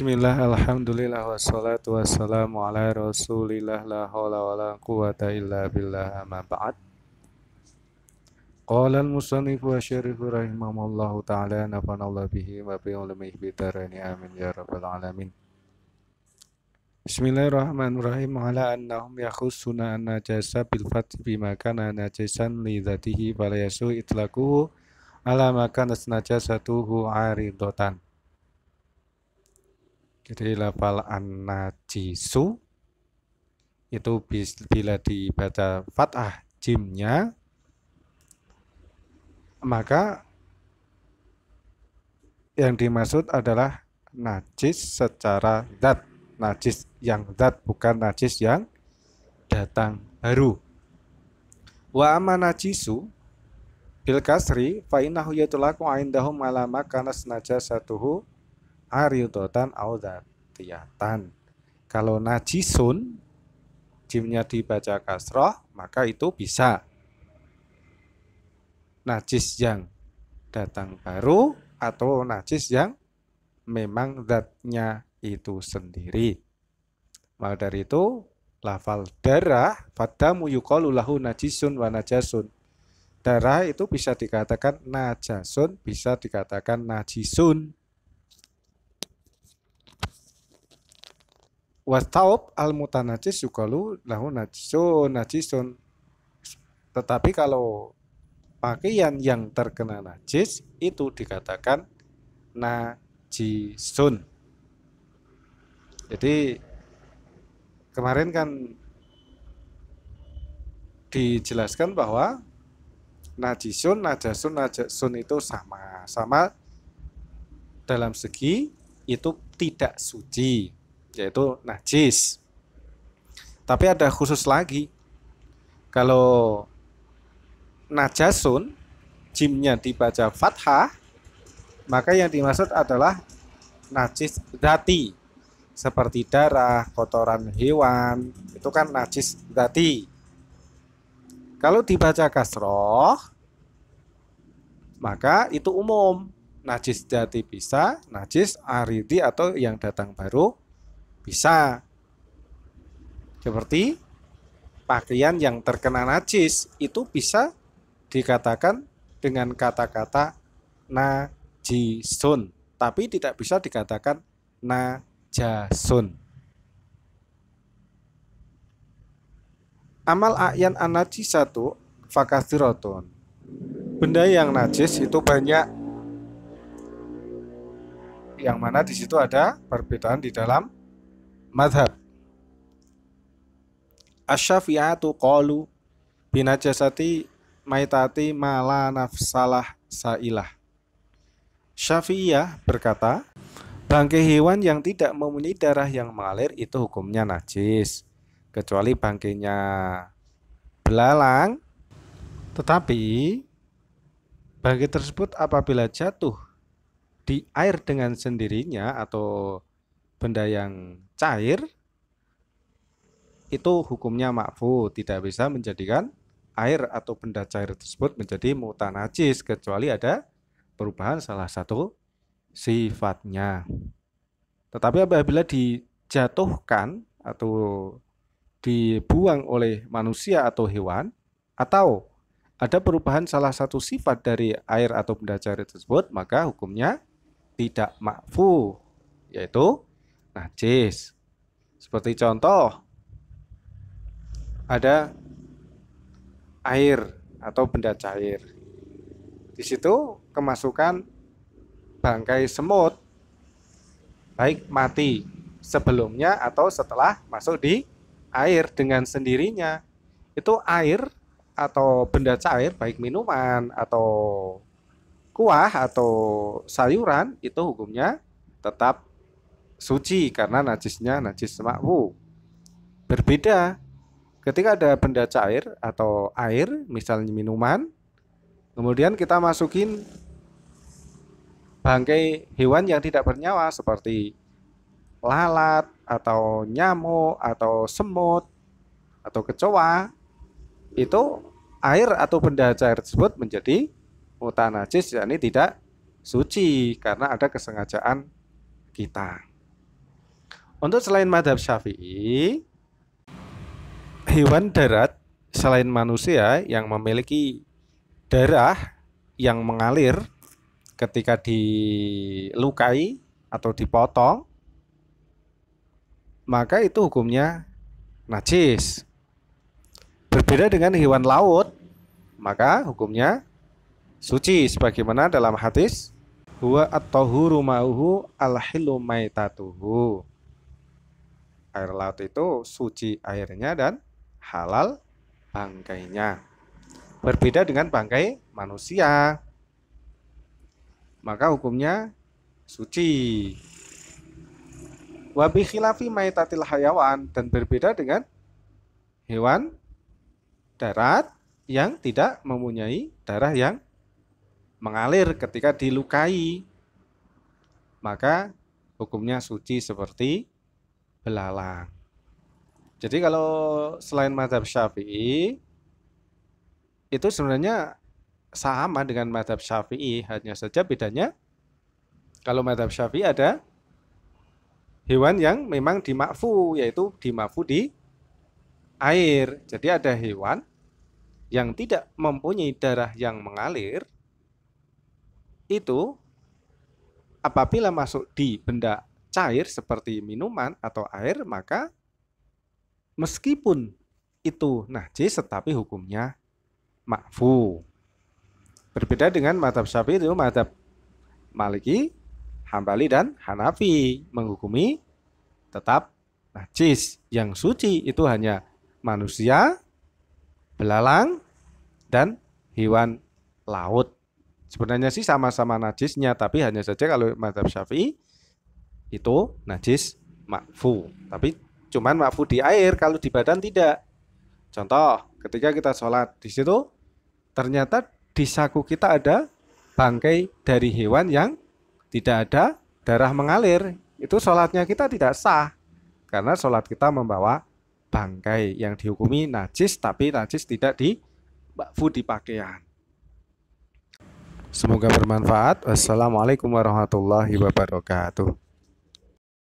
Bismillah, alhamdulillah, wassalatu wassalamu ala rasulillah, la hawla wa la quwata illa billah, amma ba'd. Qala al-musannifu wa syarifu rahimahullahu ta'ala, nafanallah bihi wa bi'ulmihi bidarani amin ya rabbal alamin. Bismillahirrahmanirrahim. Ala annahum yakhussuna an najasa bil fath bima kana najasan li dzatihi fala yasu itlaquhu ala ma kana najasatuhu aridatan. Jadi lafal an-najisu itu bila dibaca fathah jimnya, maka yang dimaksud adalah najis secara zat, najis yang zat, bukan najis yang datang baru. Wa amma najisu bil kasri fa innahu yutlaku indahum ala ma kana najasatuhu aridatan au dzatiyatan. Kalau najisun jimnya dibaca kasroh, maka itu bisa najis yang datang baru atau najis yang memang zatnya itu sendiri. Maka dari itu lafal darah fadamu yuqalu lahu najisun wa najasun. Darah itu bisa dikatakan najasun, bisa dikatakan najisun. Wastaub al-mutanajis yuqalu lahu najisun. Tetapi kalau pakaian yang terkena najis itu dikatakan najisun. Jadi kemarin kan dijelaskan bahwa najisun, najasun itu sama dalam segi itu tidak suci, yaitu najis. Tapi ada khusus lagi. Kalau najasun jimnya dibaca fathah, maka yang dimaksud adalah najis dzati, seperti darah, kotoran hewan, itu kan najis dzati. Kalau dibaca kasroh, maka itu umum, najis dzati bisa, najis aridi atau yang datang baru bisa. Seperti pakaian yang terkena najis itu bisa dikatakan dengan kata-kata najisun, tapi tidak bisa dikatakan najasun. Amal a'yan an-najisatu fakathiratun. Benda yang najis itu banyak. Yang mana di situ ada perbedaan di dalam madhab. Asy-Syafi'atu qalu binajasati maitati mala nafsalah sailah. Syafi'iyah berkata, bangkai hewan yang tidak mempunyai darah yang mengalir itu hukumnya najis, kecuali bangkainya belalang. Tetapi bangkai tersebut apabila jatuh di air dengan sendirinya atau benda yang cair, itu hukumnya ma'fu, tidak bisa menjadikan air atau benda cair tersebut menjadi mutanajis, kecuali ada perubahan salah satu sifatnya. Tetapi apabila dijatuhkan atau dibuang oleh manusia atau hewan, atau ada perubahan salah satu sifat dari air atau benda cair tersebut, maka hukumnya tidak ma'fu, yaitu najis. Seperti contoh, ada air atau benda cair. Di situ kemasukan bangkai semut, baik mati sebelumnya atau setelah masuk di air dengan sendirinya. Itu air atau benda cair, baik minuman atau kuah atau sayuran, itu hukumnya tetap suci karena najisnya najis ma'fu. Berbeda ketika ada benda cair atau air, misalnya minuman, kemudian kita masukin bangkai hewan yang tidak bernyawa seperti lalat atau nyamuk atau semut atau kecoa, itu air atau benda cair tersebut menjadi mutanajis, yakni tidak suci karena ada kesengajaan kita. Untuk selain mazhab Syafi'i, hewan darat selain manusia yang memiliki darah yang mengalir ketika dilukai atau dipotong, maka itu hukumnya najis. Berbeda dengan hewan laut, maka hukumnya suci sebagaimana dalam hadis huwa at-tahuru ma'uhu al-hillu maitatuhu. Air laut itu suci airnya dan halal bangkainya. Berbeda dengan bangkai manusia, maka hukumnya suci. Wa bi khilafi maitatil hayawan, dan berbeda dengan hewan darat yang tidak mempunyai darah yang mengalir ketika dilukai, maka hukumnya suci seperti belalang. Jadi kalau selain mazhab Syafi'i itu sebenarnya sama dengan mazhab Syafi'i, hanya saja bedanya kalau mazhab Syafi'i ada hewan yang memang dimakfu, yaitu dimakfu di air. Jadi ada hewan yang tidak mempunyai darah yang mengalir, itu apabila masuk di benda cair seperti minuman atau air, maka meskipun itu najis tetapi hukumnya makfu. Berbeda dengan mazhab Syafi'i, itu mazhab Maliki, Hambali dan Hanafi menghukumi tetap najis. Yang suci itu hanya manusia, belalang, dan hewan laut. Sebenarnya sih sama-sama najisnya, tapi hanya saja kalau mazhab Syafi'i itu najis makfu, tapi cuman makfu di air, kalau di badan tidak. Contoh, ketika kita sholat di situ, ternyata di saku kita ada bangkai dari hewan yang tidak ada darah mengalir, itu sholatnya kita tidak sah, karena sholat kita membawa bangkai yang dihukumi najis, tapi najis tidak di makfu di pakaian. Semoga bermanfaat. Wassalamualaikum warahmatullahi wabarakatuh.